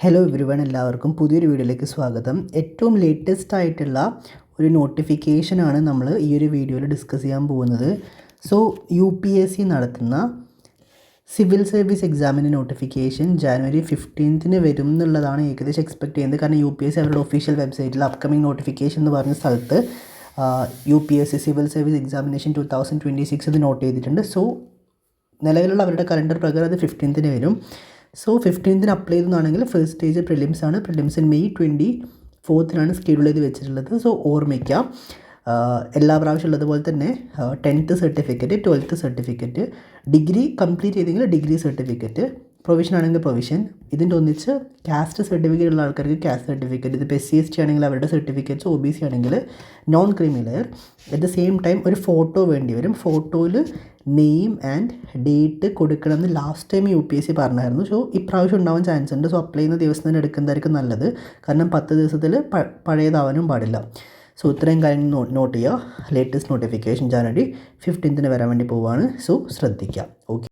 Hello everyone, എല്ലാവർക്കും പുതിയൊരു വീഡിയോയിലേക്ക് സ്വാഗതം. ഏറ്റവും ലേറ്റസ്റ്റ് ആയിട്ടുള്ള ഒരു നോട്ടിഫിക്കേഷനാണ് നമ്മൾ ഈ ഒരു വീഡിയോയിൽ ഡിസ്കസ് ചെയ്യാൻ പോകുന്നത്. സോ UPSC നടത്തുന്ന സിവിൽ സർവീസ് എക്സാമിൻ്റെ നോട്ടിഫിക്കേഷൻ ജാനുവരി 15 വരും എന്നുള്ളതാണ് ഏകദേശം എക്സ്പെക്ട് ചെയ്യുന്നത്. കാരണം UPSC അവരുടെ ഒഫീഷ്യൽ വെബ്സൈറ്റിൽ അപ്കമിങ് നോട്ടിഫിക്കേഷൻ എന്ന് പറഞ്ഞ സ്ഥലത്ത് UPSC സിവിൽ സർവീസ് എക്സാമിനേഷൻ 2026 ഇത് നോട്ട് ചെയ്തിട്ടുണ്ട്. സോ നിലവിലുള്ള അവരുടെ കലണ്ടർ പ്രകാരം അത് 15 വരും. സോ 15 അപ്ലൈ ചെയ്തെന്നാണെങ്കിൽ ഫസ്റ്റ് സ്റ്റേജ് പ്രിലിംസ് ആണ്. പ്രിലിംസ് മെയ് 24 സ്കെഡ്യൂൾ ചെയ്ത് വെച്ചിട്ടുള്ളത്. സോ ഓർമ്മിക്കാം, എല്ലാ പ്രാവശ്യം ഉള്ളതുപോലെ തന്നെ 10th certificate, 12th certificate, degree complete ചെയ്തെങ്കിൽ ഡിഗ്രി സർട്ടിഫിക്കറ്റ്, പ്രൊവിഷൻ ആണെങ്കിൽ പ്രൊവിഷൻ, ഇതിൻ്റെ ഒന്നിച്ച് കാസ്റ്റ് സർട്ടിഫിക്കറ്റ് ഉള്ള ആൾക്കാർക്ക് കാസ്റ്റ് സർട്ടിഫിക്കറ്റ്, ഇതിപ്പോൾ SC/ST ആണെങ്കിൽ അവരുടെ സർട്ടിഫിക്കറ്റ്സ്, OBC ആണെങ്കിൽ non creamy layer. At the same time ഒരു ഫോട്ടോ വേണ്ടി വരും. ഫോട്ടോയിൽ നെയിം ആൻഡ് ഡേറ്റ് കൊടുക്കണമെന്ന് ലാസ്റ്റ് ടൈം UPSC പറഞ്ഞായിരുന്നു. സോ ഇപ്രാവശ്യം ഉണ്ടാവാൻ ചാൻസ് ഉണ്ട്. സോ അപ്ലൈ ചെയ്യുന്ന ദിവസം തന്നെ എടുക്കുന്നതായിരിക്കും നല്ലത്. കാരണം 10 ദിവസത്തിൽ പഴയതാവാനും പാടില്ല. സോ ഇത്രയും കാര്യം നോട്ട് ചെയ്യുക. ലേറ്റസ്റ്റ് നോട്ടിഫിക്കേഷൻ ജാനുവരി 15 വരാൻ വേണ്ടി പോവുകയാണ്. സോ ശ്രദ്ധിക്കാം. ഓക്കെ.